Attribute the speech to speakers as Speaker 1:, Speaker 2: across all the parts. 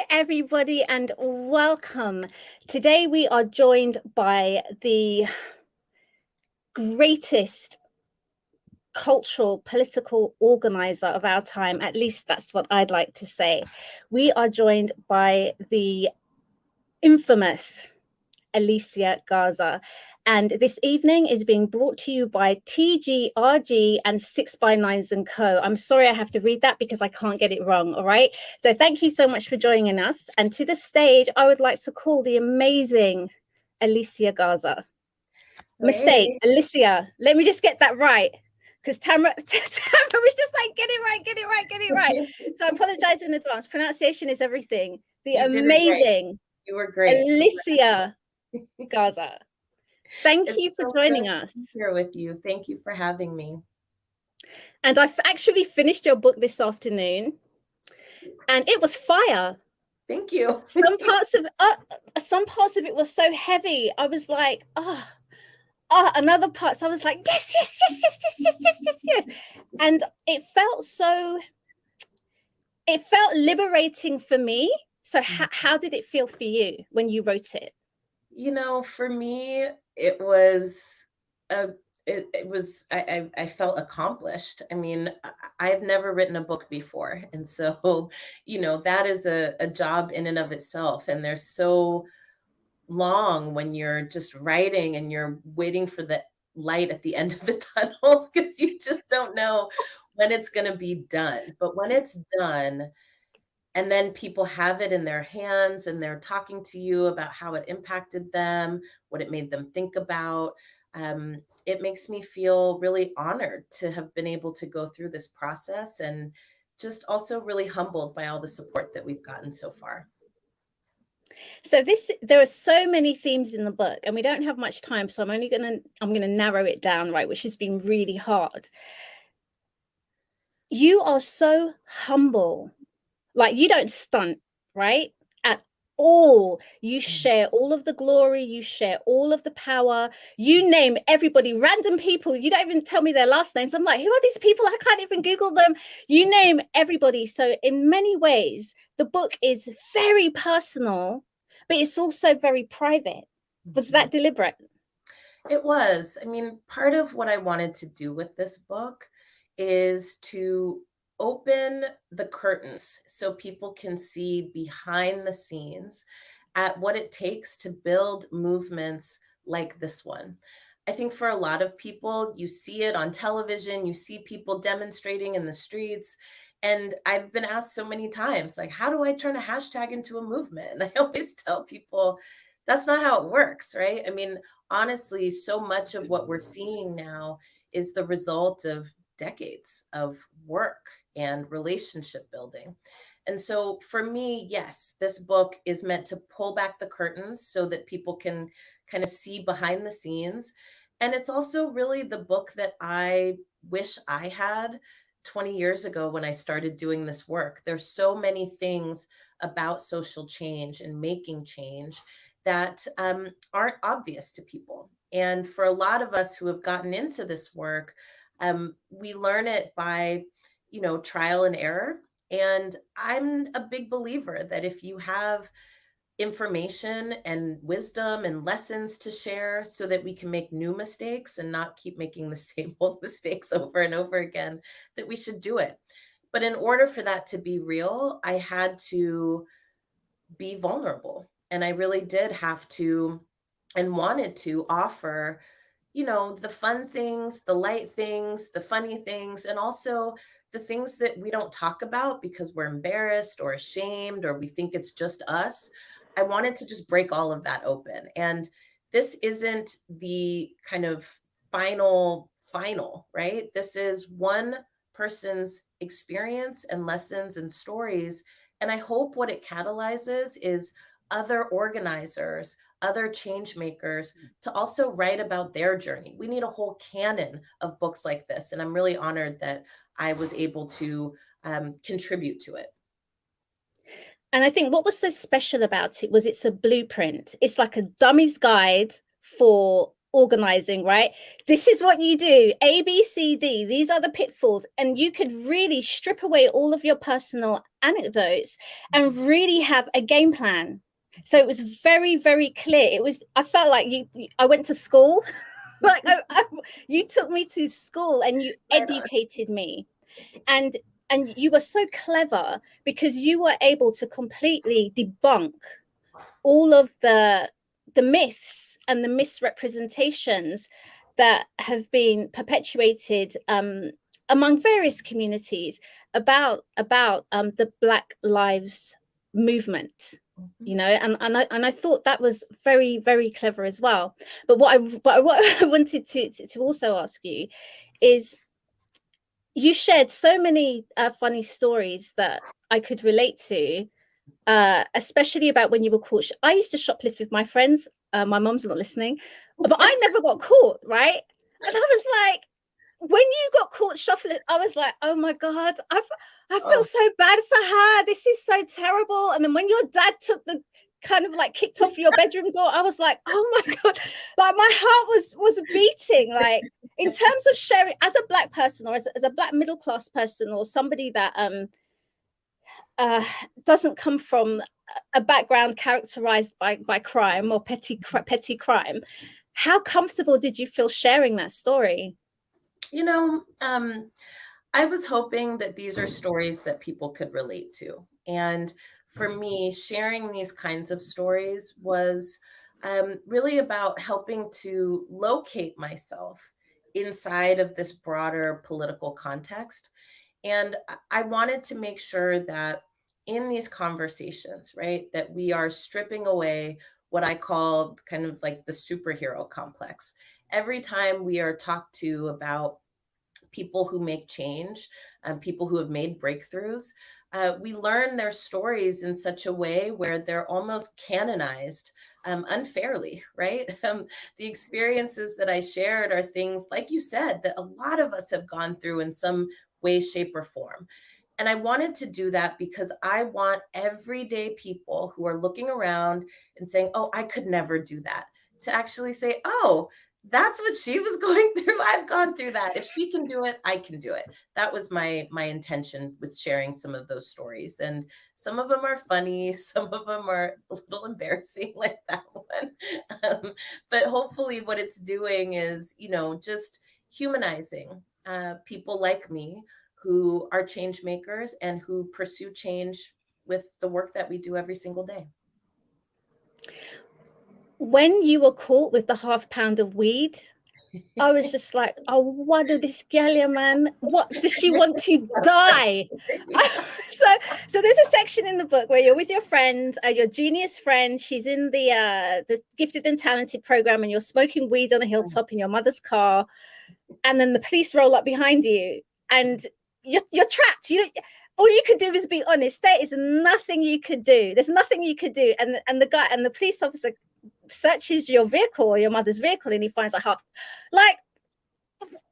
Speaker 1: everybody, and welcome. Today, we are joined by the greatest cultural, political organizer of our time. At least that's what I'd like to say. We are joined by the infamous Alicia Garza. And this evening is being brought to you by TGRG and 6x9s and Co. I'm sorry I have to read that because I can't get it wrong, all right? So thank you so much for joining us. And to the stage, I would like to call the amazing Alicia Garza. Mistake,
Speaker 2: Hey.
Speaker 1: Alicia. Let me just get that right. Because Tamara was just like, get it right, get it right, get it right. So I apologize in advance. Pronunciation is everything. The
Speaker 2: You did it great.
Speaker 1: amazing
Speaker 2: You were great.
Speaker 1: Alicia Garza. Thank
Speaker 2: It's
Speaker 1: you for
Speaker 2: so good
Speaker 1: joining
Speaker 2: to
Speaker 1: us.
Speaker 2: be here with you. Thank you for having me.
Speaker 1: And I've actually finished your book this afternoon, and it was fire.
Speaker 2: Thank you.
Speaker 1: Some parts of it was so heavy. I was like, another parts I was like, yes, yes, yes, yes, yes, yes, yes, yes, yes. And it felt liberating for me. So how did it feel for you when you wrote it?
Speaker 2: You know, for me, it was I felt accomplished. I mean, I've never written a book before. And so, that is a job in and of itself. And there's so long when you're just writing and you're waiting for the light at the end of the tunnel because you just don't know when it's going to be done. But when it's done, and then people have it in their hands and they're talking to you about how it impacted them, what it made them think about. It makes me feel really honored to have been able to go through this process and just also really humbled by all the support that we've gotten so far.
Speaker 1: So there are so many themes in the book, and we don't have much time, so I'm gonna narrow it down, right, which has been really hard. You are so humble. Like, you don't stunt, right? At all. You share all of the glory, you share all of the power, you name everybody, random people. You don't even tell me their last names. I'm like, who are these people? I can't even Google them. You name everybody. So in many ways, the book is very personal, but it's also very private. Was that deliberate?
Speaker 2: It was. I mean, part of what I wanted to do with this book is to open the curtains so people can see behind the scenes at what it takes to build movements like this one. I think for a lot of people, you see it on television, you see people demonstrating in the streets. And I've been asked so many times, like, how do I turn a hashtag into a movement? And I always tell people that's not how it works, right? I mean, honestly, so much of what we're seeing now is the result of decades of work and relationship building. And so for me, yes, this book is meant to pull back the curtains so that people can kind of see behind the scenes. And it's also really the book that I wish I had 20 years ago when I started doing this work. There's so many things about social change and making change that aren't obvious to people. And for a lot of us who have gotten into this work, we learn it by, trial and error. And I'm a big believer that if you have information and wisdom and lessons to share so that we can make new mistakes and not keep making the same old mistakes over and over again, that we should do it. But in order for that to be real, I had to be vulnerable. And I really did have to and wanted to offer, the fun things, the light things, the funny things, and also the things that we don't talk about because we're embarrassed or ashamed or we think it's just us. I wanted to just break all of that open. And this isn't the kind of final, right? This is one person's experience and lessons and stories. And I hope what it catalyzes is other organizers, other change makers to also write about their journey. We need a whole canon of books like this. And I'm really honored that I was able to contribute to it.
Speaker 1: And I think what was so special about it was it's a blueprint. It's like a dummy's guide for organizing, right? This is what you do, A, B, C, D. These are the pitfalls. And you could really strip away all of your personal anecdotes and really have a game plan. So it was very, very clear. I felt like I went to school. Like you took me to school and you
Speaker 2: Right on.
Speaker 1: educated me. And you were so clever because you were able to completely debunk all of the myths and the misrepresentations that have been perpetuated among various communities about the Black Lives Movement.
Speaker 2: Mhm.
Speaker 1: You know, and I thought that was very, very clever as well. But what I wanted to also ask you is, you shared so many funny stories that I could relate to, especially about when you were caught. I used to shoplift with my friends. My mom's not listening, but I never got caught, right? And I was like, when you got caught shoplifting, I was like, oh my God, I feel
Speaker 2: Oh,
Speaker 1: so bad for her. This is so terrible. And then when your dad took the kind of like kicked off your bedroom door, I was like, oh my God, like my heart was beating. Like, in terms of sharing as a Black person, or as a Black middle class person, or somebody that uh, doesn't come from a background characterized by crime or petty crime, how comfortable did you feel sharing that story?
Speaker 2: you know, I was hoping that these are stories that people could relate to. And for me, sharing these kinds of stories was really about helping to locate myself inside of this broader political context. And I wanted to make sure that in these conversations, right, that we are stripping away what I call kind of like the superhero complex. Every time we are talked to about people who make change, people who have made breakthroughs, we learn their stories in such a way where they're almost canonized unfairly, right? The experiences that I shared are things, like you said, that a lot of us have gone through in some way, shape, or form. And I wanted to do that because I want everyday people who are looking around and saying, oh, I could never do that, to actually say, oh, that's what she was going through. I've gone through that. If she can do it, I can do it. That was my intention with sharing some of those stories. And some of them are funny, some of them are a little embarrassing, like that one. But hopefully what it's doing is, just humanizing people like me who are change makers and who pursue change with the work that we do every single day.
Speaker 1: When you were caught with the half pound of weed, I was just like, oh, what do this gal, man? What does she want to die? so there's a section in the book where you're with your friend, your genius friend. She's in the gifted and talented program, and you're smoking weed on a hilltop in your mother's car, and then the police roll up behind you, and you're trapped. All you could do is be honest. There is nothing you could do. There's nothing you could do. And the guy and the police officer searches your vehicle, or your mother's vehicle, and he finds a half. Like,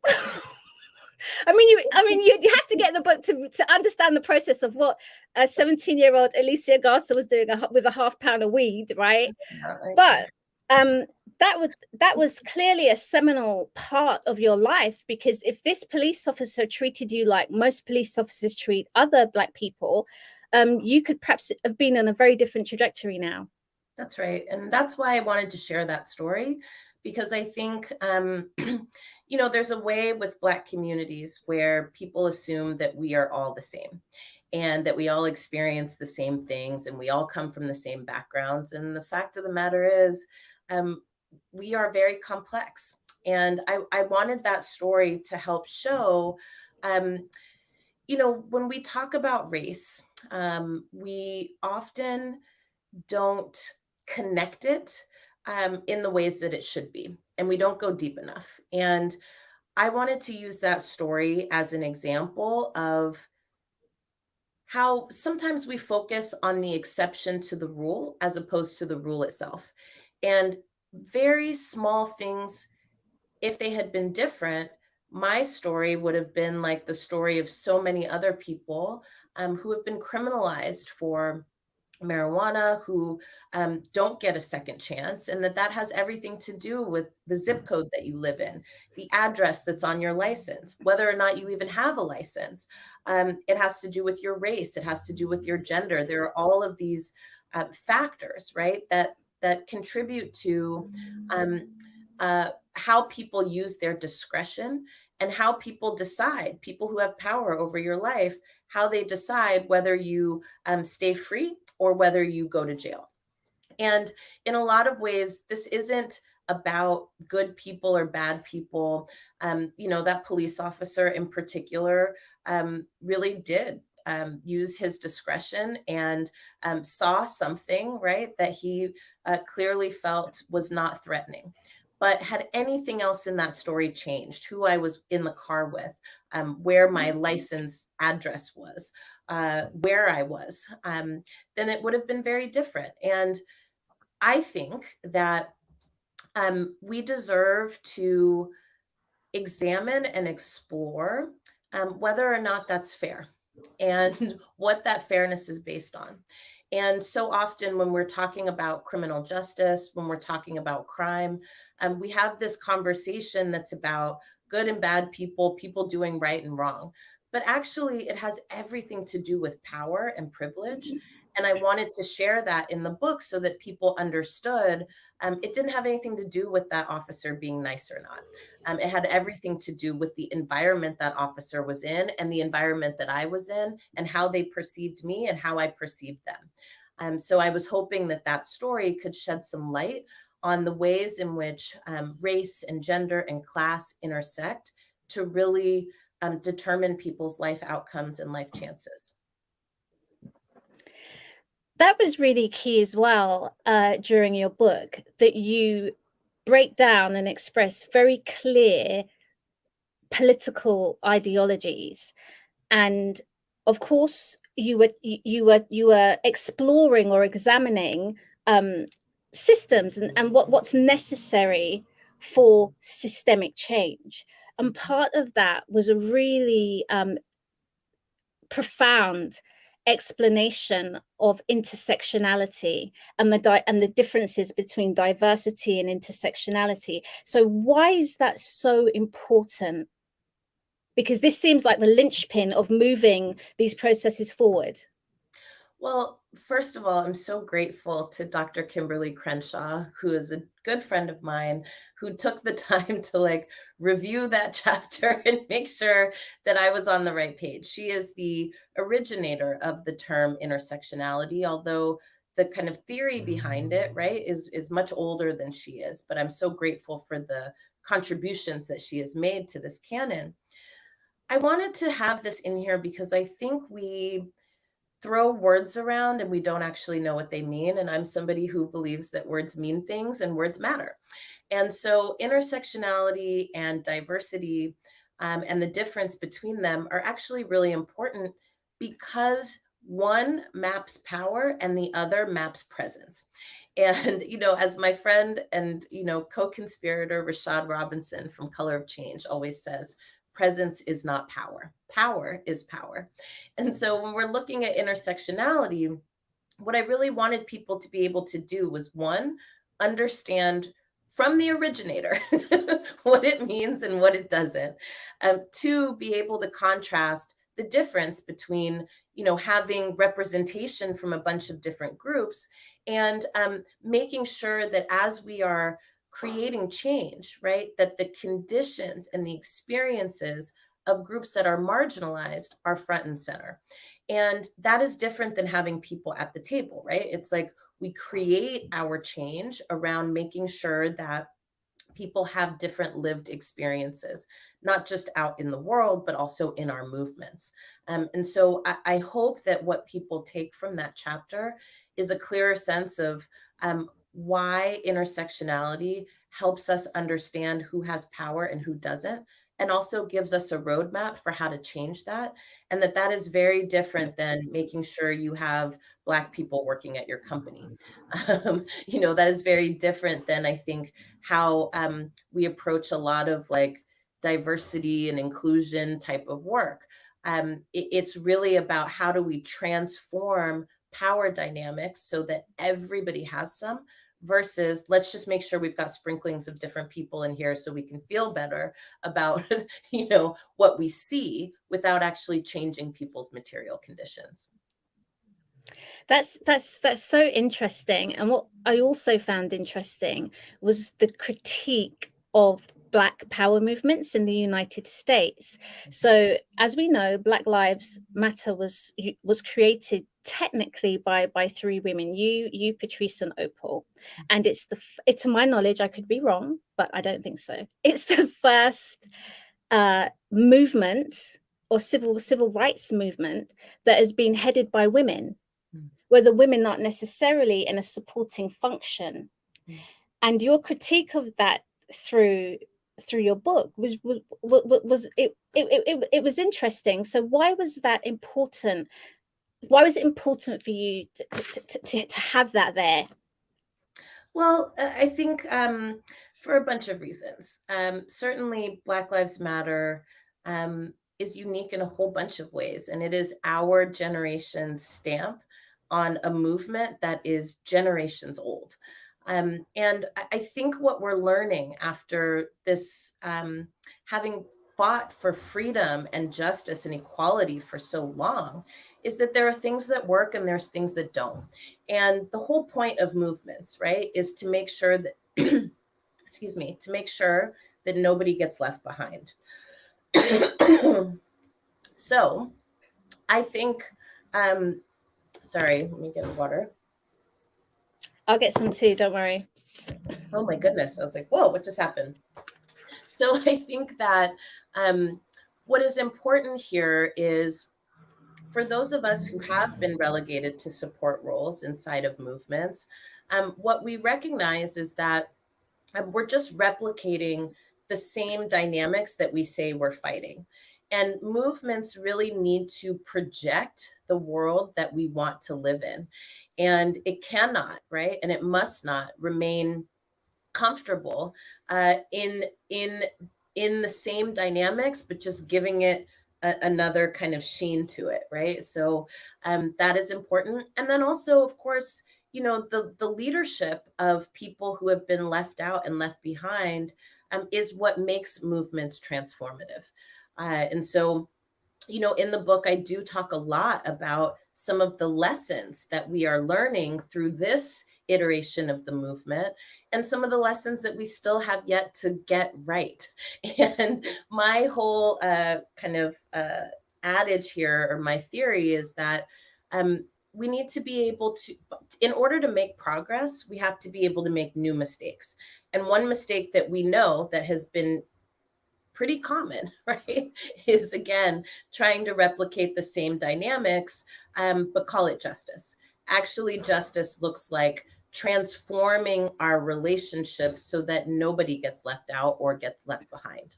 Speaker 1: you have to get the book to understand the process of what a 17-year-old Alicia Garza was doing with a half-pound of weed, right? But um, that was clearly a seminal part of your life, because if this police officer treated you like most police officers treat other Black people, you could perhaps have been on a very different trajectory now.
Speaker 2: That's right. And that's why I wanted to share that story, because I think, there's a way with Black communities where people assume that we are all the same and that we all experience the same things and we all come from the same backgrounds. And the fact of the matter is, we are very complex. And I wanted that story to help show, when we talk about race, we often don't connect it in the ways that it should be. And we don't go deep enough. And I wanted to use that story as an example of how sometimes we focus on the exception to the rule as opposed to the rule itself. And very small things, if they had been different, my story would have been like the story of so many other people who have been criminalized for marijuana who don't get a second chance, and that has everything to do with the zip code that you live in, the address that's on your license, whether or not you even have a license. It has to do with your race. It has to do with your gender. There are all of these factors, right, that contribute to um, how people use their discretion and how people decide, people who have power over your life, how they decide whether you stay free or whether you go to jail. And in a lot of ways, this isn't about good people or bad people. That police officer in particular really did use his discretion and saw something, right, that he clearly felt was not threatening. But had anything else in that story changed, who I was in the car with, where my license address was, where I was, then it would have been very different. And I think that we deserve to examine and explore whether or not that's fair and what that fairness is based on. And so often, when we're talking about criminal justice, when we're talking about crime, we have this conversation that's about good and bad people, people doing right and wrong. But actually, it has everything to do with power and privilege. And I wanted to share that in the book so that people understood it didn't have anything to do with that officer being nice or not. It had everything to do with the environment that officer was in and the environment that I was in and how they perceived me and how I perceived them. So I was hoping that that story could shed some light on the ways in which race and gender and class intersect to really determine people's life outcomes and life chances.
Speaker 1: That was really key as well during your book, that you break down and express very clear political ideologies. And of course, you were exploring or examining systems and what's necessary for systemic change. And part of that was a really profound explanation of intersectionality and the differences between diversity and intersectionality. So why is that so important? Because this seems like the linchpin of moving these processes forward.
Speaker 2: Well, first of all, I'm so grateful to Dr. Kimberly Crenshaw, who is a good friend of mine, who took the time to review that chapter and make sure that I was on the right page. She is the originator of the term intersectionality, although the kind of theory behind it, right, is much older than she is. But I'm so grateful for the contributions that she has made to this canon. I wanted to have this in here because I think we throw words around and we don't actually know what they mean. And I'm somebody who believes that words mean things and words matter. And so intersectionality and diversity and the difference between them are actually really important because one maps power and the other maps presence. And, as my friend and, co-conspirator Rashad Robinson from Color of Change always says, presence is not power. Power is power. And so when we're looking at intersectionality, what I really wanted people to be able to do was one, understand from the originator what it means and what it doesn't. Two, be able to contrast the difference between, having representation from a bunch of different groups and making sure that as we are creating change, right, that the conditions and the experiences of groups that are marginalized are front and center. And that is different than having people at the table, right? It's like we create our change around making sure that people have different lived experiences, not just out in the world, but also in our movements. And so I hope that what people take from that chapter is a clearer sense of why intersectionality helps us understand who has power and who doesn't, and also gives us a roadmap for how to change that. And that is very different than making sure you have Black people working at your company. That is very different than I think how we approach a lot of diversity and inclusion type of work. It's really about how do we transform power dynamics so that everybody has some, versus let's just make sure we've got sprinklings of different people in here so we can feel better about what we see without actually changing people's material conditions.
Speaker 1: That's so interesting. And what I also found interesting was the critique of Black power movements in the United States. So, as we know, Black Lives Matter was created technically by three women: you, Patrice, and Opal. And it's to my knowledge, I could be wrong, but I don't think so. It's the first movement or civil rights movement that has been headed by women, where the women aren't necessarily in a supporting function. And your critique of that through your book was it was interesting. So why was that important? Why was it important for you to have that there?
Speaker 2: Well, I think for a bunch of reasons. Certainly, Black Lives Matter is unique in a whole bunch of ways, and it is our generation's stamp on a movement that is generations old. And I think what we're learning after this, having fought for freedom and justice and equality for so long, is that there are things that work and there's things that don't. And the whole point of movements, right, is to make sure that, excuse me, to make sure that nobody gets left behind. So I think, sorry, let me get water.
Speaker 1: I'll get some too, don't worry.
Speaker 2: Oh my goodness. I was like, whoa, what just happened? So I think that what is important here is, for those of us who have been relegated to support roles inside of movements, what we recognize is that we're just replicating the same dynamics that we say we're fighting. And movements really need to project the world that we want to live in. And it cannot, right? And it must not remain comfortable in the same dynamics, but just giving it another kind of sheen to it, right? So that is important. And then also, of course, the leadership of people who have been left out and left behind is what makes movements transformative. And so, in the book, I do talk a lot about some of the lessons that we are learning through this iteration of the movement, and some of the lessons that we still have yet to get right. And my whole kind of adage here, or my theory, is that we need to be able to, in order to make progress, we have to be able to make new mistakes. And one mistake that we know that has been pretty common, right, is again trying to replicate the same dynamics, but call it justice. Actually, justice looks like transforming our relationships so that nobody gets left out or gets left behind.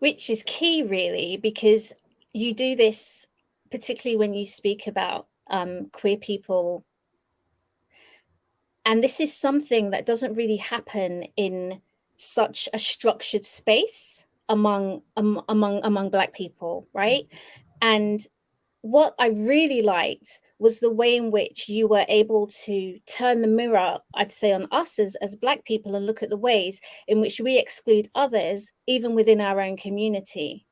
Speaker 1: Which is key, really, because you do this particularly when you speak about queer people. And this is something that doesn't really happen in such a structured space among Black people, right? And what I really liked was the way in which you were able to turn the mirror, I'd say, on us as Black people, and look at the ways in which we exclude others, even within our own community.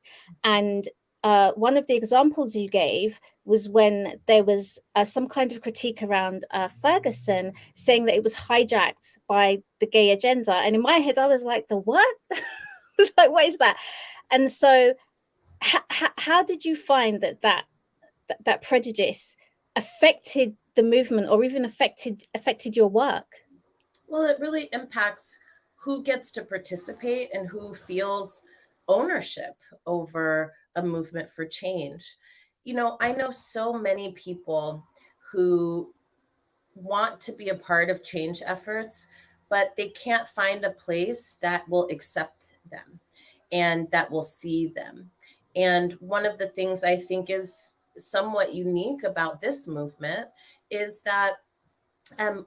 Speaker 1: And one of the examples you gave was when there was some kind of critique around Ferguson, saying that it was hijacked by the gay agenda. And in my head, I was like, the what? I was like, what is that? And so how did you find that prejudice affected the movement, or even affected your work?
Speaker 2: Well, it really impacts who gets to participate and who feels ownership over a movement for change. I know so many people who want to be a part of change efforts, but they can't find a place that will accept them and that will see them. And one of the things I think is somewhat unique about this movement is that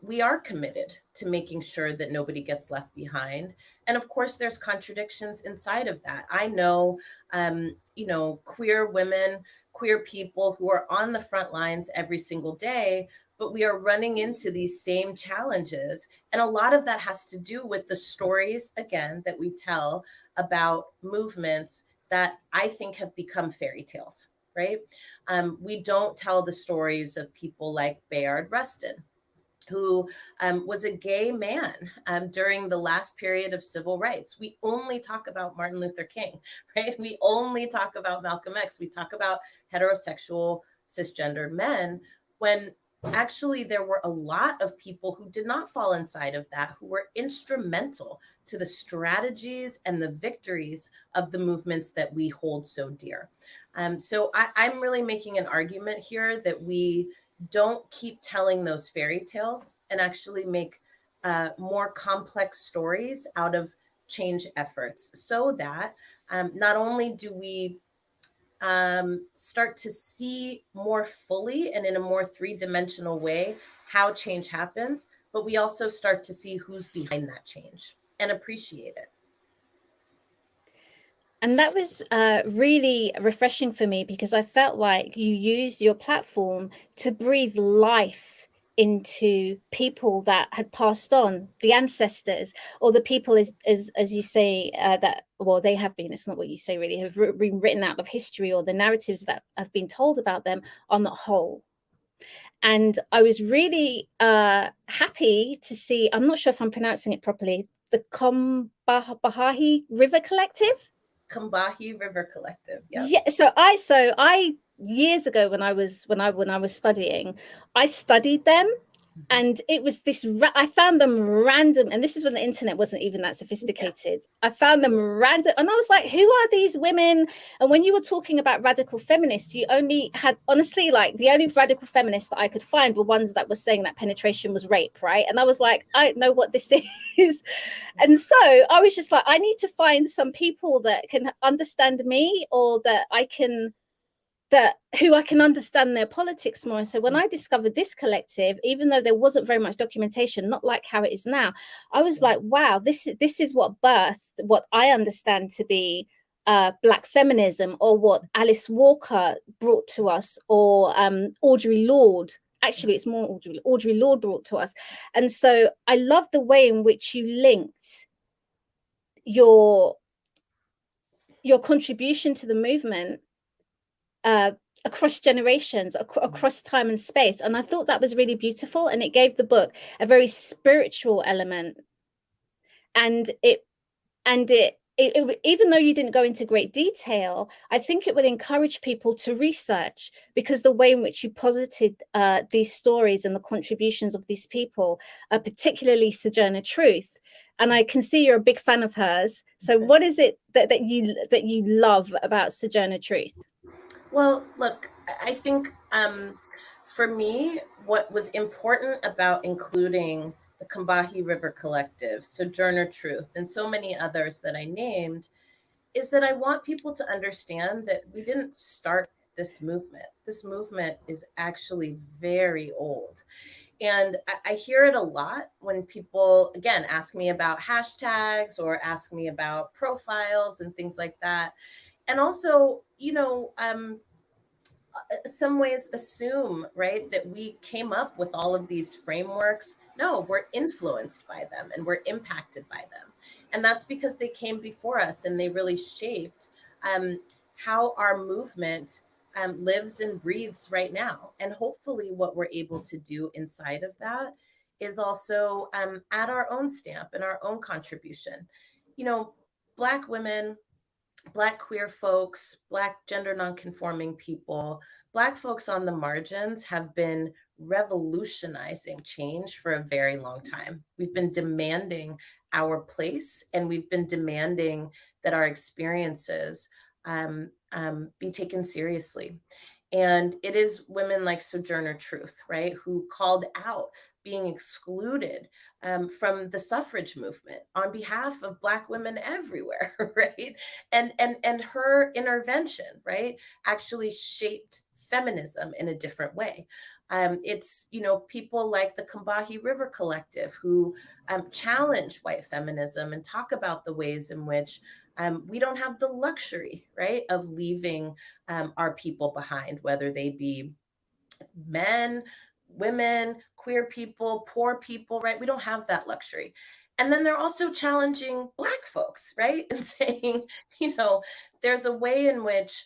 Speaker 2: we are committed to making sure that nobody gets left behind. And of course, there's contradictions inside of that. I know, queer women, queer people who are on the front lines every single day, but we are running into these same challenges. And a lot of that has to do with the stories, again, that we tell about movements that I think have become fairy tales, right? We don't tell the stories of people like Bayard Rustin, who was a gay man during the last period of civil rights. We only talk about Martin Luther King, right? We only talk about Malcolm X. We talk about heterosexual cisgender men, when actually there were a lot of people who did not fall inside of that, who were instrumental to the strategies and the victories of the movements that we hold so dear. So I'm really making an argument here that we don't keep telling those fairy tales and actually make more complex stories out of change efforts, so that not only do we start to see more fully and in a more three-dimensional way how change happens, but we also start to see who's behind that change and appreciate it.
Speaker 1: And that was really refreshing for me, because I felt like you used your platform to breathe life into people that had passed on, the ancestors, or the people, as you say, that, well, they have been, it's not what you say really, have been written out of history, or the narratives that have been told about them are not whole. And I was really happy to see, I'm not sure if I'm pronouncing it properly, the Combahee River Collective.
Speaker 2: Combahee River Collective. Yep.
Speaker 1: Yeah, so I years ago, when I was studying, I studied them, and it was this I found them random, and this is when the internet wasn't even that sophisticated. I found them random, and I was like, who are these women? And when you were talking about radical feminists, you only had, honestly, like, the only radical feminists that I could find were ones that were saying that penetration was rape, right? And I was like, I don't know what this is. And so I was just like, I need to find some people that can understand me, or who I can understand their politics more. And so when I discovered this collective, even though there wasn't very much documentation, not like how it is now, I was like, wow, this is what birthed what I understand to be Black feminism, or what Alice Walker brought to us, or Audre Lorde. Actually, it's more Audre Lorde brought to us. And so I love the way in which you linked your contribution to the movement across generations, across time and space. And I thought that was really beautiful, and it gave the book a very spiritual element. And even though you didn't go into great detail, I think it would encourage people to research, because the way in which you posited these stories and the contributions of these people, particularly Sojourner Truth. And I can see you're a big fan of hers. So what is it that you love about Sojourner Truth?
Speaker 2: Well, look, I think for me, what was important about including the Combahee River Collective, Sojourner Truth, and so many others that I named, is that I want people to understand that we didn't start this movement. This movement is actually very old. And I hear it a lot when people, again, ask me about hashtags or ask me about profiles and things like that. And also, some ways assume, right, that we came up with all of these frameworks. No, we're influenced by them and we're impacted by them. And that's because they came before us and they really shaped how our movement lives and breathes right now. And hopefully, what we're able to do inside of that is also add our own stamp and our own contribution. You know, Black women, Black queer folks, Black gender nonconforming people, Black folks on the margins have been revolutionizing change for a very long time. We've been demanding our place, and we've been demanding that our experiences be taken seriously. And it is women like Sojourner Truth, right, who called out being excluded from the suffrage movement on behalf of Black women everywhere, right? And her intervention, right, actually shaped feminism in a different way. It's, people like the Combahee River Collective who challenge white feminism and talk about the ways in which We don't have the luxury, right, of leaving our people behind, whether they be men, women, queer people, poor people, right? We don't have that luxury. And then they're also challenging Black folks, right? And saying, you know, there's a way in which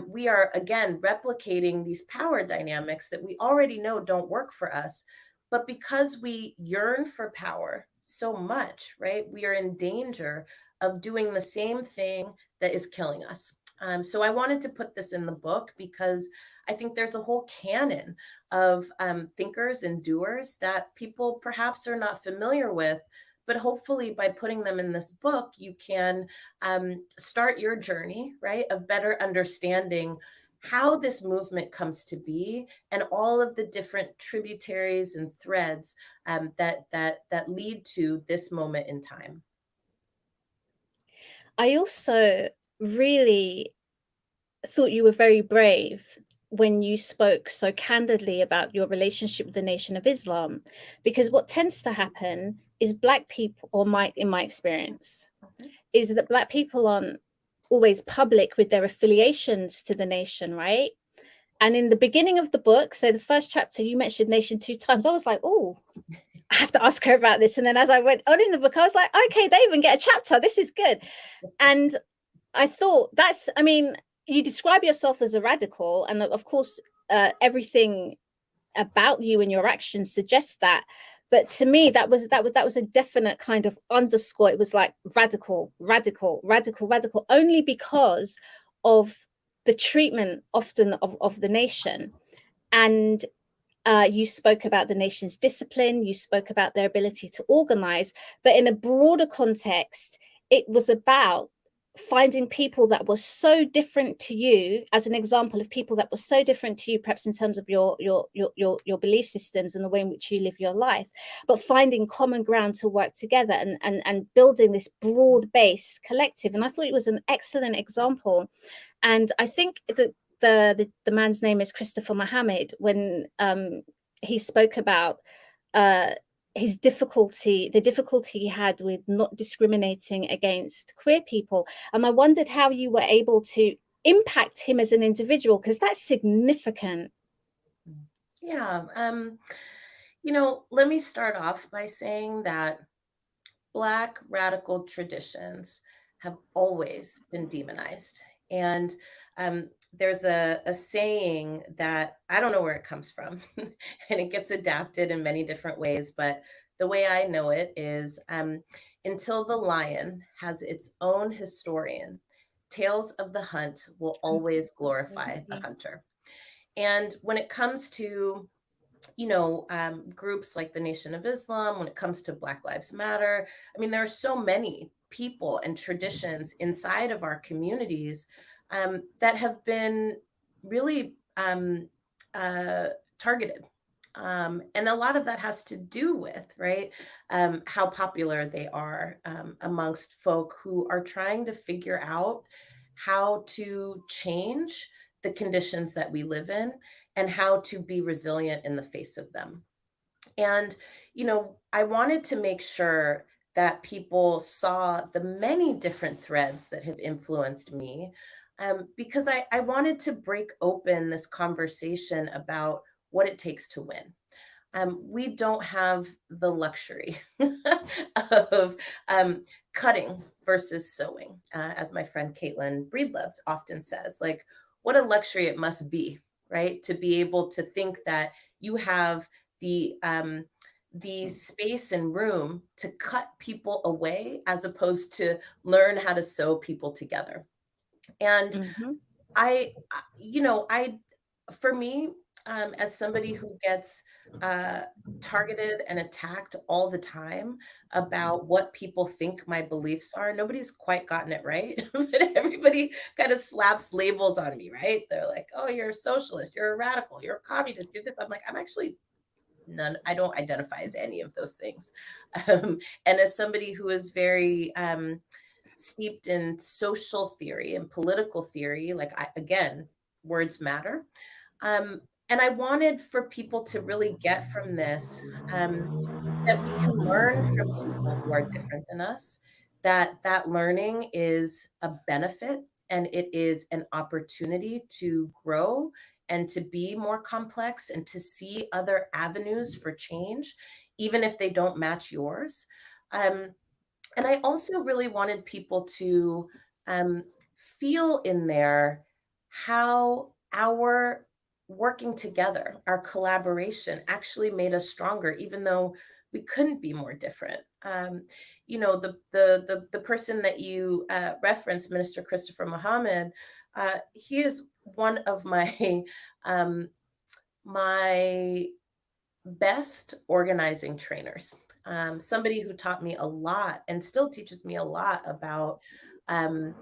Speaker 2: we are, again, replicating these power dynamics that we already know don't work for us. But because we yearn for power so much, right, we are in danger of doing the same thing that is killing us. So I wanted to put this in the book because I think there's a whole canon of thinkers and doers that people perhaps are not familiar with. But hopefully, by putting them in this book, you can start your journey, right, of better understanding how this movement comes to be and all of the different tributaries and threads that lead to this moment in time.
Speaker 1: I also really thought you were very brave when you spoke so candidly about your relationship with the Nation of Islam, because what tends to happen is Black people, or in my experience,
Speaker 2: Mhm.
Speaker 1: is that Black people aren't always public with their affiliations to the nation, right? And in the beginning of the book, so the first chapter, you mentioned nation 2 times. I was like, oh, I have to ask her about this. And then as I went on in the book, I was like, okay, they even get a chapter. This is good. And I thought I mean, you describe yourself as a radical, and of course, everything about you and your actions suggests that. But to me, that was a definite kind of underscore. It was like radical, radical, radical, radical, only because of the treatment often of the nation. And you spoke about the nation's discipline, you spoke about their ability to organize, but in a broader context, it was about finding people that were so different to you, as an example of people that were so different to you, perhaps in terms of your belief systems and the way in which you live your life, but finding common ground to work together and building this broad base collective. And I thought it was an excellent example. And I think that the man's name is Christopher Mohammed, when he spoke about uh, the difficulty he had with not discriminating against queer people. And I wondered how you were able to impact him as an individual, because that's significant.
Speaker 2: Yeah. Let me start off by saying that Black radical traditions have always been demonized. And there's a saying that I don't know where it comes from, and it gets adapted in many different ways. But the way I know it is until the lion has its own historian, tales of the hunt will always glorify the hunter. And when it comes to groups like the Nation of Islam, when it comes to Black Lives Matter. I mean, there are so many people and traditions inside of our communities that have been really targeted. And a lot of that has to do with, right, how popular they are amongst folk who are trying to figure out how to change the conditions that we live in and how to be resilient in the face of them. And, I wanted to make sure that people saw the many different threads that have influenced me, because I wanted to break open this conversation about what it takes to win. We don't have the luxury of cutting versus sewing, as my friend Caitlin Breedlove often says. Like, what a luxury it must be, right, to be able to think that you have the space and room to cut people away as opposed to learn how to sew people together. And
Speaker 1: Mm-hmm.
Speaker 2: I for me, as somebody who gets uh, targeted and attacked all the time about what people think my beliefs are, nobody's quite gotten it right. But everybody kind of slaps labels on me, right? They're like, "Oh, you're a socialist, you're a radical, you're a communist, you're this." I'm like, I'm actually none. I don't identify as any of those things. And as somebody who is very steeped in social theory and political theory, like again, words matter. Um, and I wanted for people to really get from this that we can learn from people who are different than us, that learning is a benefit and it is an opportunity to grow and to be more complex and to see other avenues for change, even if they don't match yours. Um, and I also really wanted people to um, feel in there how our working together, our collaboration actually made us stronger, even though we couldn't be more different. The person that you referenced, Minister Christopher Muhammad, he is one of my um, my best organizing trainers. Somebody who taught me a lot and still teaches me a lot about um,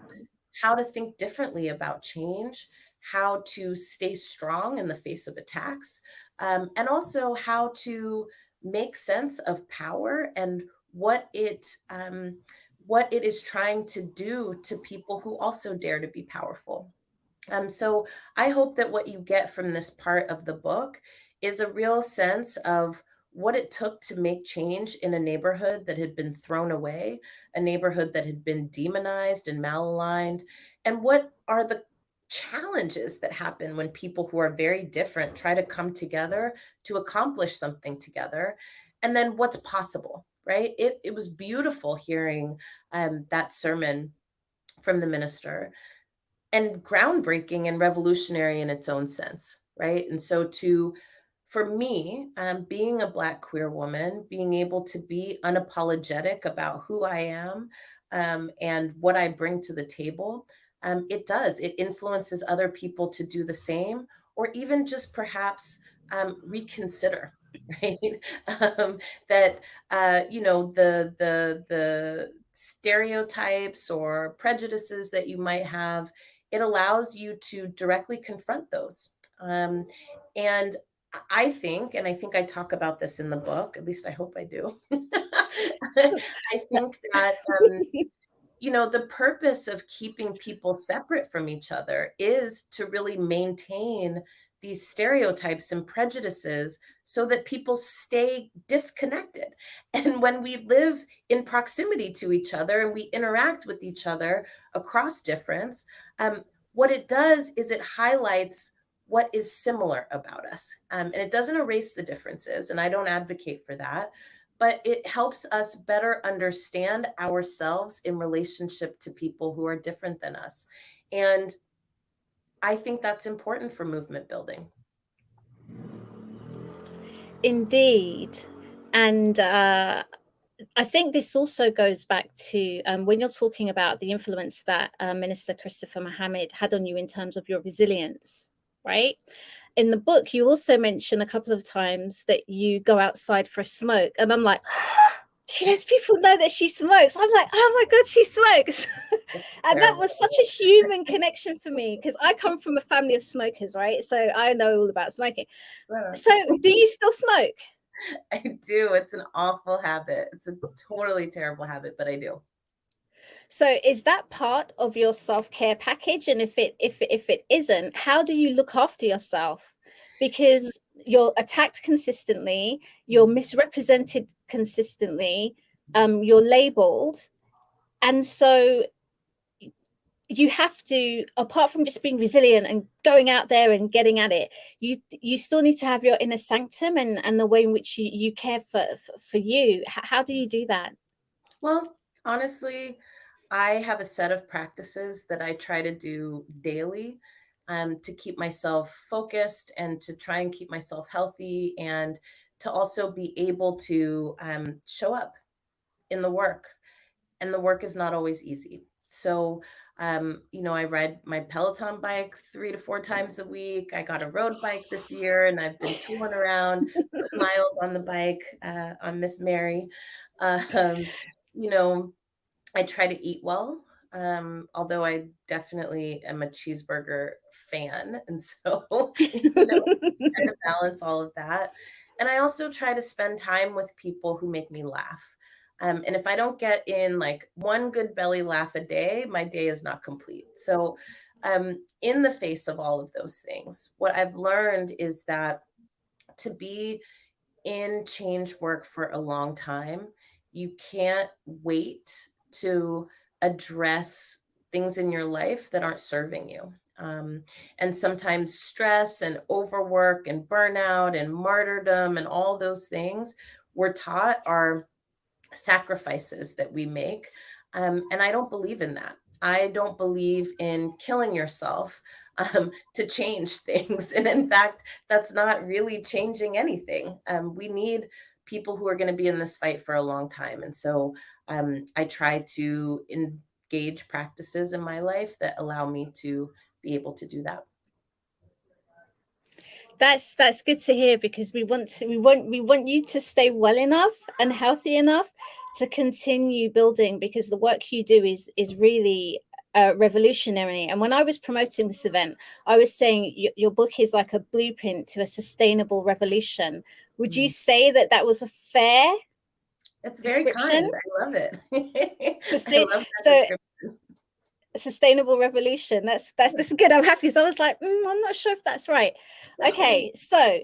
Speaker 2: how to think differently about change, how to stay strong in the face of attacks, and also how to make sense of power and what it what it is trying to do to people who also dare to be powerful. So I hope that what you get from this part of the book is a real sense of what it took to make change in a neighborhood that had been thrown away, a neighborhood that had been demonized and malaligned, and what are the challenges that happen when people who are very different try to come together to accomplish something together, and then what's possible, right? It was beautiful hearing that sermon from the minister, and groundbreaking and revolutionary in its own sense, right? And so to for me, being a Black queer woman, being able to be unapologetic about who I am, and what I bring to the table, it influences other people to do the same, or even just perhaps reconsider, right? um, that the stereotypes or prejudices that you might have, it allows you to directly confront those. And I think, and I think I talk about this in the book, at least I hope I do. I think that the purpose of keeping people separate from each other is to really maintain these stereotypes and prejudices so that people stay disconnected. And when we live in proximity to each other and we interact with each other across difference, what it does is it highlights what is similar about us. And it doesn't erase the differences, and I don't advocate for that, but it helps us better understand ourselves in relationship to people who are different than us. And I think that's important for movement building.
Speaker 1: Indeed. And I think this also goes back to when you're talking about the influence that Minister Christopher Mohammed had on you in terms of your resilience, right? In the book, you also mention a couple of times that you go outside for a smoke. And I'm like, she lets people know that she smokes. I'm like, oh my God, she smokes. And that was such a human connection for me because I come from a family of smokers, right? So I know all about smoking. So do you still smoke?
Speaker 2: I do. It's an awful habit. It's a totally terrible habit, but I do.
Speaker 1: So is that part of your self-care package? And if it isn't, how do you look after yourself? Because you're attacked consistently, you're misrepresented consistently, you're labeled. And so you have to, apart from just being resilient and going out there and getting at it, you still need to have your inner sanctum and the way in which you care for you. How do you do that?
Speaker 2: Well, honestly, I have a set of practices that I try to do daily, to keep myself focused and to try and keep myself healthy and to also be able to show up in the work. And the work is not always easy. So, I ride my Peloton bike 3 to 4 times a week. I got a road bike this year, and I've been tooling around, putting miles on the bike on Miss Mary. Um, you know, I try to eat well, although I definitely am a cheeseburger fan, and so try to balance all of that. And I also try to spend time with people who make me laugh. And if I don't get in like one good belly laugh a day, my day is not complete. So, in the face of all of those things, what I've learned is that to be in change work for a long time, you can't wait to address things in your life that aren't serving you. And sometimes stress and overwork and burnout and martyrdom and all those things we're taught are sacrifices that we make. And I don't believe in that. I don't believe in killing yourself to change things. And in fact, that's not really changing anything. We need people who are going to be in this fight for a long time. And so I try to engage practices in my life that allow me to be able to do that.
Speaker 1: That's good to hear, because we want you to stay well enough and healthy enough to continue building, because the work you do is really revolutionary. And when I was promoting this event, I was saying your book is like a blueprint to a sustainable revolution. Would you say that that was a fair
Speaker 2: It's very
Speaker 1: description?
Speaker 2: kind. I love it. I
Speaker 1: Sustain
Speaker 2: love that
Speaker 1: so
Speaker 2: description.
Speaker 1: sustainable revolution. That's good. I'm happy. So I was like, I'm not sure if that's right.
Speaker 2: No.
Speaker 1: Okay, so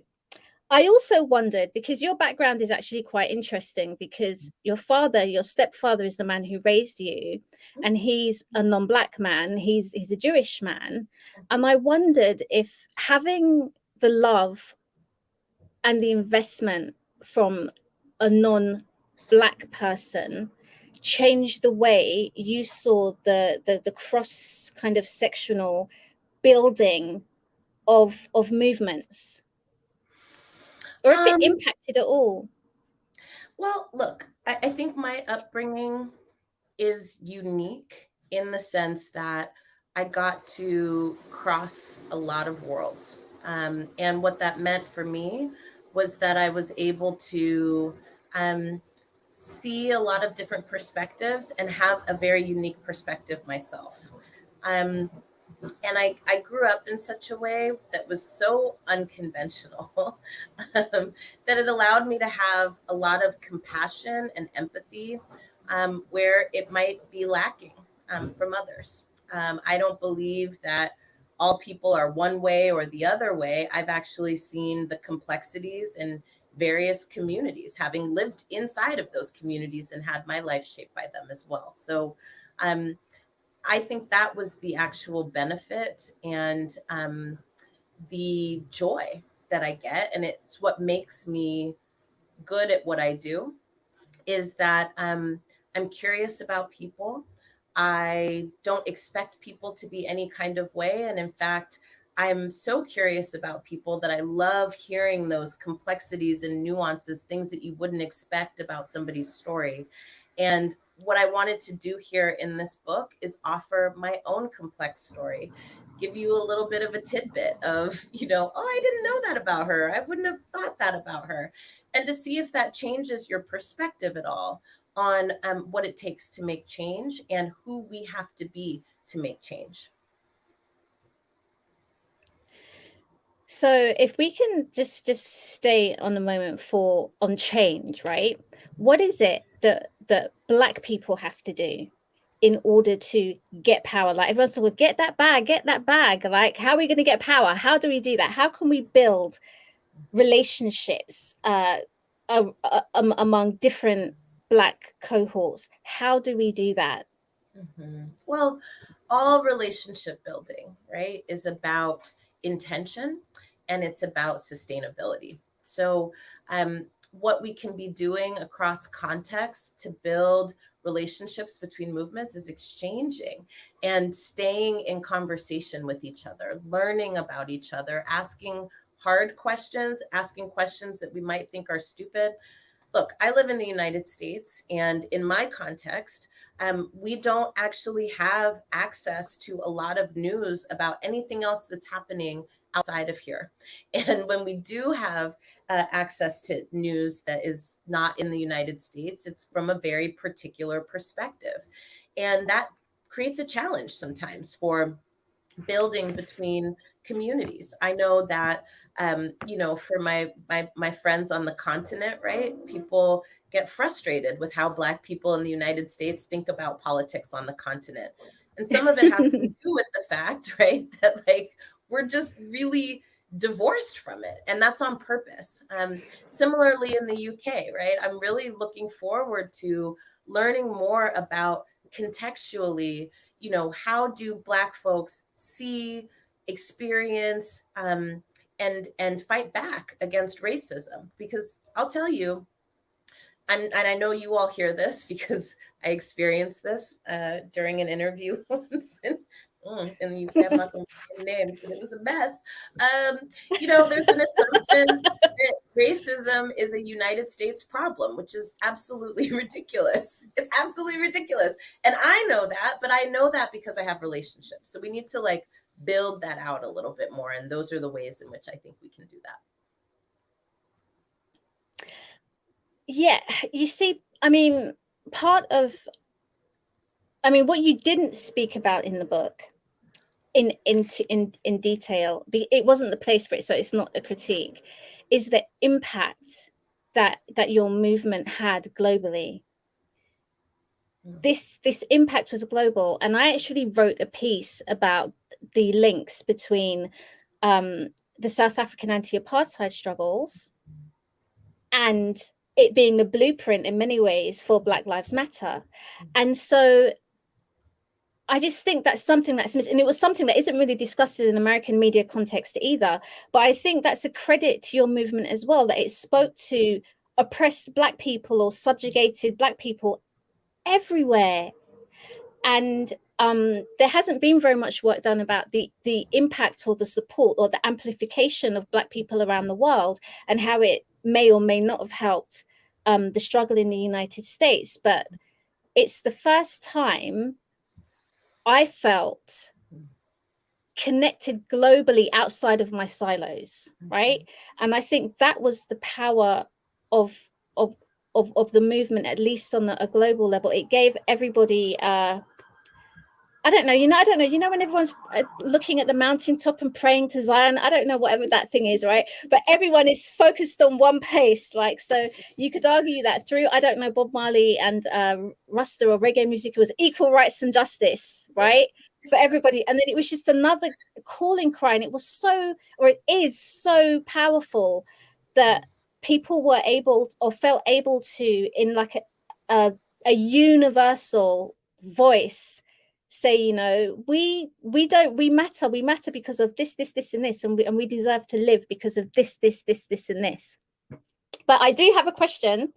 Speaker 1: I also wondered, because your background is actually quite interesting, because your father, your stepfather, is the man who raised you, and he's a non-black man. He's a Jewish man, and I wondered if having the love and the investment from a non-black person changed the way you saw the cross kind of sectional building of movements, or if it
Speaker 2: Um,
Speaker 1: impacted at all.
Speaker 2: well, look, I think my upbringing is unique in the sense that I got to cross a lot of worlds. And what that meant for me was that I was able to um, see a lot of different perspectives and have a very unique perspective myself. Um, and I grew up in such a way that was so unconventional that it allowed me to have a lot of compassion and empathy where it might be lacking from others. I don't believe that all people are one way or the other way. I've actually seen the complexities in various communities, having lived inside of those communities and had my life shaped by them as well. So um, I think that was the actual benefit and the joy that I get. And it's what makes me good at what I do is that I'm curious about people. I don't expect people to be any kind of way. And in fact, I'm so curious about people that I love hearing those complexities and nuances, things that you wouldn't expect about somebody's story. And what I wanted to do here in this book is offer my own complex story, give you a little bit of a tidbit of, oh, I didn't know that about her. I wouldn't have thought that about her. And to see if that changes your perspective at all on what it takes to make change and who we have to be to make change.
Speaker 1: So if we can just stay on a moment on change, right? What is it that black people have to do in order to get power? Like everyone's talking, get that bag, get that bag. Like, how are we going to get power? How do we do that? How can we build relationships among different black cohorts? How do we do that?
Speaker 2: Well, all relationship building, right, is about intention and it's about sustainability. So, what we can be doing across contexts to build relationships between movements is exchanging and staying in conversation with each other, learning about each other, asking hard questions, asking questions that we might think are stupid. Look, I live in the United States, and in my context, we don't actually have access to a lot of news about anything else that's happening outside of here. And when we do have access to news that is not in the United States, it's from a very particular perspective. And that creates a challenge sometimes for building between communities. I know that for my friends on the continent, right? People get frustrated with how Black people in the United States think about politics on the continent. And some of it has to do with the fact, right, that like we're just really divorced from it. And that's on purpose. Similarly in the UK, right? I'm really looking forward to learning more about contextually, how do Black folks see, experience, and fight back against racism? Because I'll tell you, and I know you all hear this because I experienced this during an interview once, and I'm not going to name names, but it was a mess. There's an assumption that racism is a United States problem, which is absolutely ridiculous. It's absolutely ridiculous, and I know that, but I know that because I have relationships. So we need to like build that out a little bit more, and those are the ways in which I think we can do that.
Speaker 1: Yeah, you see, what you didn't speak about in the book in detail, it wasn't the place for it, so it's not a critique, is the impact that your movement had globally. This impact was global, and I actually wrote a piece about the links between the South African anti-apartheid struggles and it being the blueprint in many ways for Black Lives Matter. And so I just think that's something that's missing. And it was something that isn't really discussed in an American media context either. But I think that's a credit to your movement as well, that it spoke to oppressed Black people or subjugated Black people everywhere. And there hasn't been very much work done about the impact or the support or the amplification of Black people around the world and how it may or may not have helped the struggle in the United States. But it's the first time I felt connected globally outside of my silos, right? And I think that was the power of the movement, at least on a global level. It gave everybody I don't know, when everyone's looking at the mountaintop and praying to Zion, I don't know, whatever that thing is, right? But everyone is focused on one place. Like, so you could argue that through, I don't know, Bob Marley and Rasta or reggae music, it was equal rights and justice, right? For everybody. And then it was just another calling cry. And it was so, or it is so powerful that people were able or felt able to, in like a universal voice, say, we matter because of this and this, and we deserve to live because of this and this. But I do have a question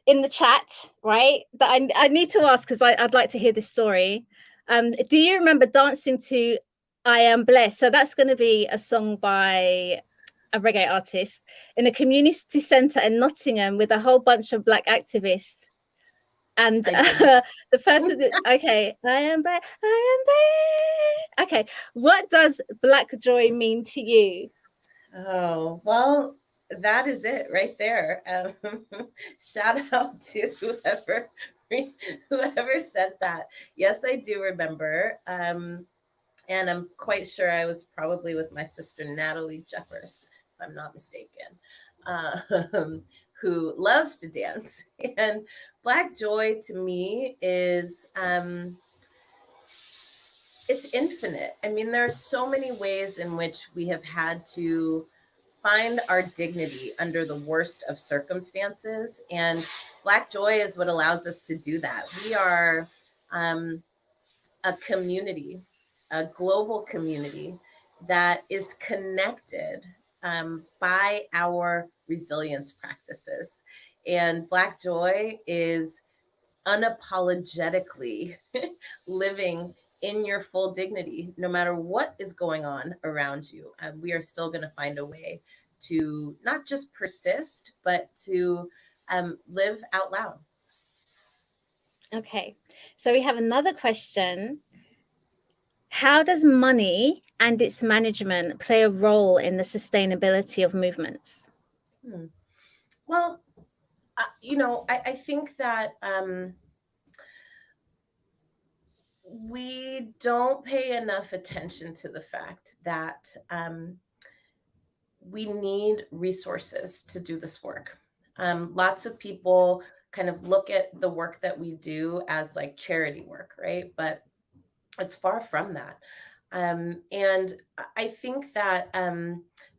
Speaker 1: in the chat, right, that I need to ask, because I'd like to hear this story. Do you remember dancing to I Am Blessed? So that's going to be a song by a reggae artist in a community centre in Nottingham with a whole bunch of Black activists. And the person that, okay, I am back. Okay, what does Black joy mean to you?
Speaker 2: Oh, well, that is it right there. Shout out to whoever said that. Yes, I do remember. And I'm quite sure I was probably with my sister Natalie Jeffers, if I'm not mistaken, who loves to dance. And Black joy to me is it's infinite. I mean, there are so many ways in which we have had to find our dignity under the worst of circumstances. And Black joy is what allows us to do that. We are a community, a global community that is connected by our resilience practices. And Black joy is unapologetically living in your full dignity, no matter what is going on around you. We are still going to find a way to not just persist, but to live out loud.
Speaker 1: Okay, so we have another question. How does money and its management play a role in the sustainability of movements?
Speaker 2: Well, I think that we don't pay enough attention to the fact that we need resources to do this work. Lots of people kind of look at the work that we do as like charity work, right? But it's far from that. And I think that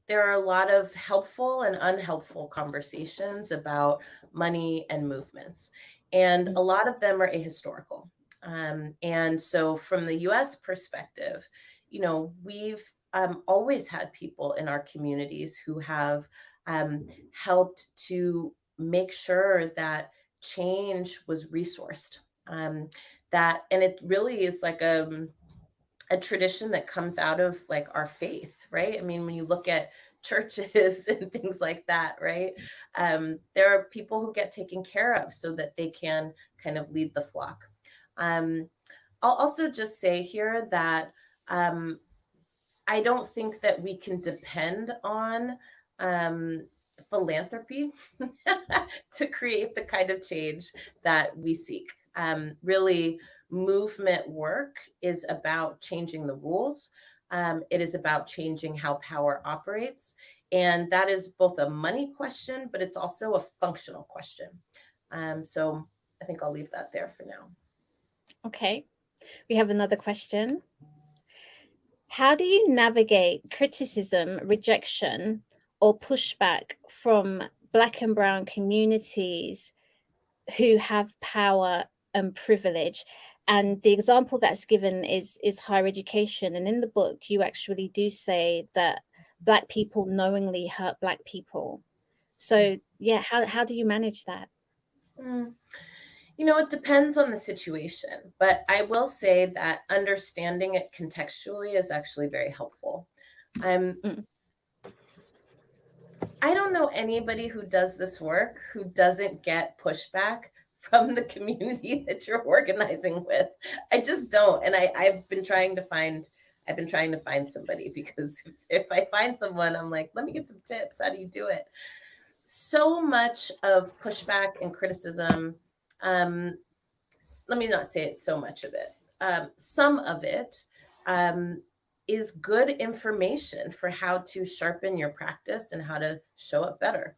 Speaker 2: there are a lot of helpful and unhelpful conversations about money and movements. And a lot of them are ahistorical. And so from the US perspective, we've always had people in our communities who have helped to make sure that change was resourced. And it really is like a tradition that comes out of like our faith, right? I mean, when you look at churches and things like that, right? There are people who get taken care of so that they can kind of lead the flock. Um, I'll also just say here that um, I don't think that we can depend on um, philanthropy to create the kind of change that we seek. Really, movement work is about changing the rules. It is about changing how power operates. And that is both a money question, but it's also a functional question. So I think I'll leave that there for now.
Speaker 1: Okay, we have another question. How do you navigate criticism, rejection, or pushback from Black and Brown communities who have power and privilege? And the example that's given is higher education. And in the book, you actually do say that Black people knowingly hurt Black people. So yeah, how do you manage that?
Speaker 2: Mm. It depends on the situation, but I will say that understanding it contextually is actually very helpful.
Speaker 1: Mm.
Speaker 2: I don't know anybody who does this work who doesn't get pushback from the community that you're organizing with. I just don't. And I've been trying to find somebody, because if I find someone, I'm like, let me get some tips. How do you do it? So much of pushback and criticism, um, let me not say it's so much of it. Some of it um, is good information for how to sharpen your practice and how to show up better.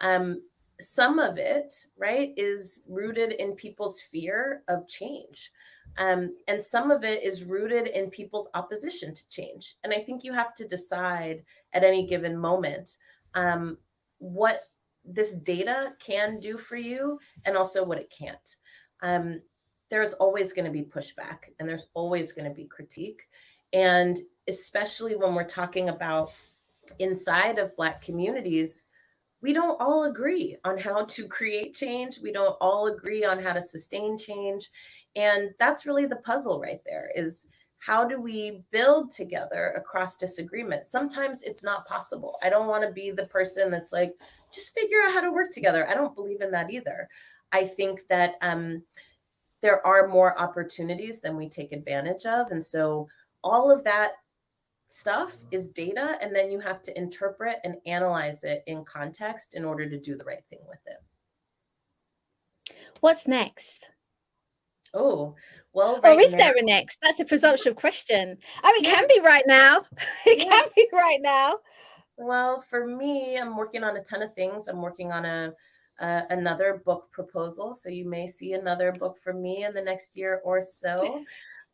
Speaker 2: Um, some of it, right, is rooted in people's fear of change. And some of it is rooted in people's opposition to change. And I think you have to decide at any given moment what this data can do for you and also what it can't. Um, there's always going to be pushback and there's always going to be critique. And especially when we're talking about inside of Black communities, we don't all agree on how to create change. We don't all agree on how to sustain change. And that's really the puzzle right there, is how do we build together across disagreement? Sometimes it's not possible. I don't want to be the person that's like, just figure out how to work together. I don't believe in that either. I think that there are more opportunities than we take advantage of. And so all of that stuff is data, and then you have to interpret and analyze it in context in order to do the right thing with it.
Speaker 1: What's next?
Speaker 2: Oh, well,
Speaker 1: Or
Speaker 2: right
Speaker 1: is
Speaker 2: now,
Speaker 1: there a next? That's a presumptive question. Oh, it
Speaker 2: yeah,
Speaker 1: can be right now. It
Speaker 2: yeah.
Speaker 1: can be right now.
Speaker 2: Well, for me, I'm working on a ton of things. I'm working on another book proposal, so you may see another book from me in the next year or so.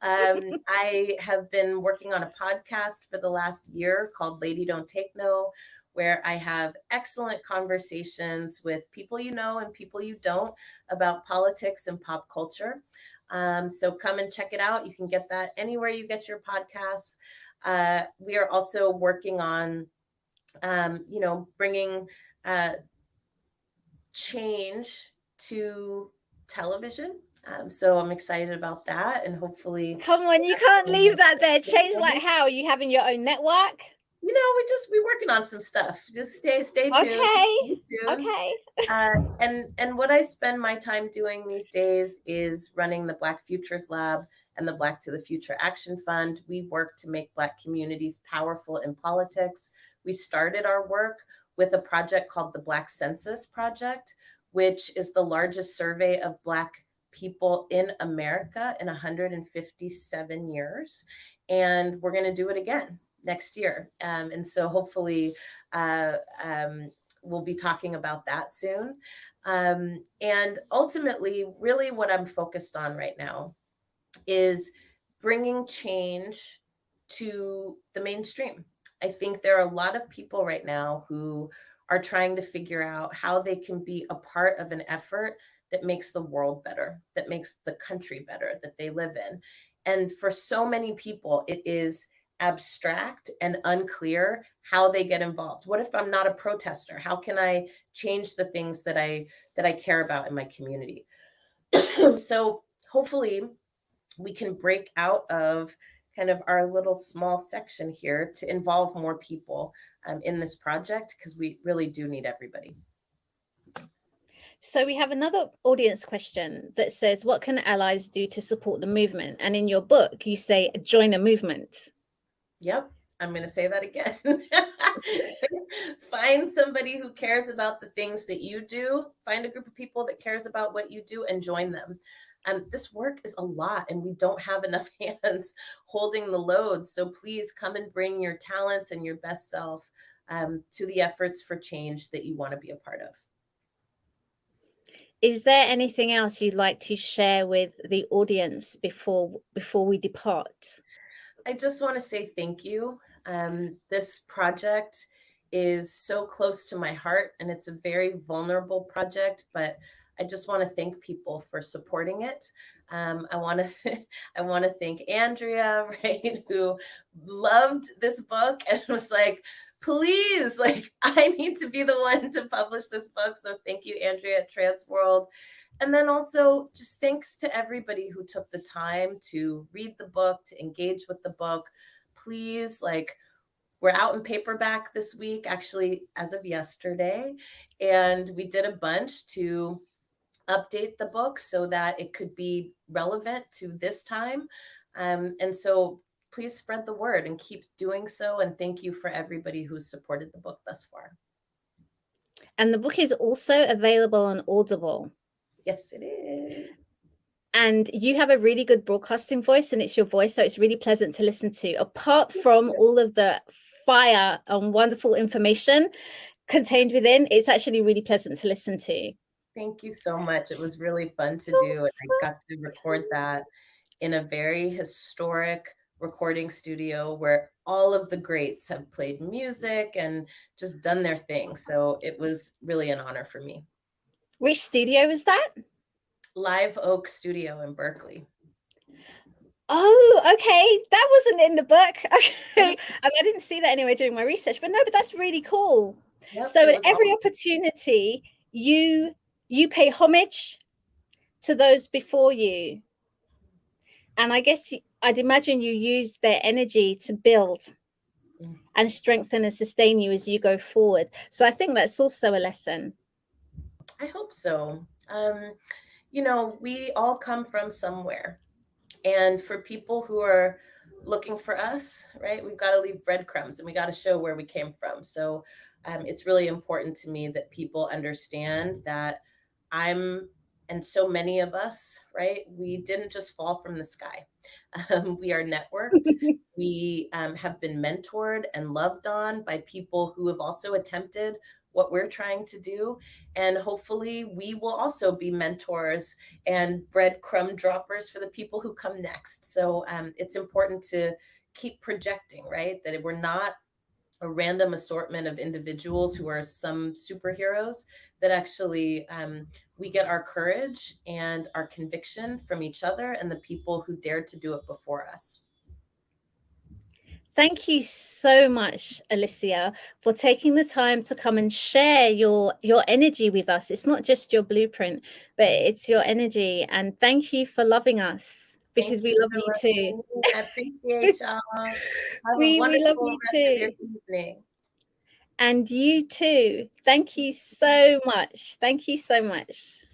Speaker 2: I have been working on a podcast for the last year called Lady Don't Take No, where I have excellent conversations with people you know and people you don't about politics and pop culture. So come and check it out. You can get that anywhere you get your podcasts. We are also working on bringing uh, change to television. So I'm excited about that, and hopefully,
Speaker 1: Come on, you can't leave that there. Change like how? Are you having your own network?
Speaker 2: we working on some stuff. Just stay tuned.
Speaker 1: Okay.
Speaker 2: Stay tuned.
Speaker 1: Okay.
Speaker 2: And what I spend my time doing these days is running the Black Futures Lab and the Black to the Future Action Fund. We work to make Black communities powerful in politics. We started our work with a project called the Black Census Project, which is the largest survey of Black people in America in 157 years. And we're going to do it again next year. And so hopefully, uh, um, we'll be talking about that soon. And ultimately, really what I'm focused on right now is bringing change to the mainstream. I think there are a lot of people right now who are trying to figure out how they can be a part of an effort that makes the world better, that makes the country better that they live in. And for so many people, it is abstract and unclear how they get involved. What if I'm not a protester? How can I change the things that I care about in my community? So hopefully we can break out of kind of our little small section here to involve more people in this project, because we really do need everybody.
Speaker 1: So we have another audience question that says, what can allies do to support the movement? And in your book, you say, join a movement.
Speaker 2: Yep, I'm going to say that again. Find somebody who cares about the things that you do. Find a group of people that cares about what you do and join them. This work is a lot, and we don't have enough hands holding the load. So please come and bring your talents and your best self to the efforts for change that you want to be a part of.
Speaker 1: Is there anything else you'd like to share with the audience before we depart?
Speaker 2: I just want to say thank you. This project is so close to my heart, and it's a very vulnerable project, but I just want to thank people for supporting it. I want to I want to thank Andrea, right, who loved this book and was like, please, like, I need to be the one to publish this book. So thank you, Andrea at Transworld. And then also just thanks to everybody who took the time to read the book, to engage with the book. Please, like, we're out in paperback this week, actually, as of yesterday. And we did a bunch to update the book so that it could be relevant to this time. And so please spread the word and keep doing so. And thank you for everybody who's supported the book thus far.
Speaker 1: And the book is also available on Audible.
Speaker 2: Yes, it is.
Speaker 1: And you have a really good broadcasting voice, and it's your voice, so it's really pleasant to listen to. Apart from all of the fire and wonderful information contained within, it's actually really pleasant to listen to.
Speaker 2: Thank you so much. It was really fun to do, and I got to record that in a very historic recording studio where all of the greats have played music and just done their thing. So it was really an honor for me.
Speaker 1: Which studio was that?
Speaker 2: Live Oak Studio in Berkeley.
Speaker 1: Oh, okay. That wasn't in the book. Okay. And I didn't see that anyway during my research, but no, but that's really cool.
Speaker 2: Yep,
Speaker 1: so at every
Speaker 2: awesome.
Speaker 1: opportunity, you pay homage to those before you. And I guess I'd imagine you use their energy to build and strengthen and sustain you as you go forward. So I think that's also a lesson.
Speaker 2: I hope so. You know, we all come from somewhere. And for people who are looking for us, right, we've got to leave breadcrumbs and we got to show where we came from. So it's really important to me that people understand that and so many of us, right, we didn't just fall from the sky. We are networked. We have been mentored and loved on by people who have also attempted what we're trying to do. And hopefully we will also be mentors and breadcrumb droppers for the people who come next. So it's important to keep projecting, right? That we're not a random assortment of individuals who are some superheroes, that actually we get our courage and our conviction from each other and the people who dared to do it before us.
Speaker 1: Thank you so much, Alicia, for taking the time to come and share your energy with us. It's not just your blueprint, but it's your energy. And thank you for loving us, because we love you too.
Speaker 2: I appreciate y'all. Have
Speaker 1: we love you too.
Speaker 2: Of your evening.
Speaker 1: And you too. Thank you so much. Thank you so much.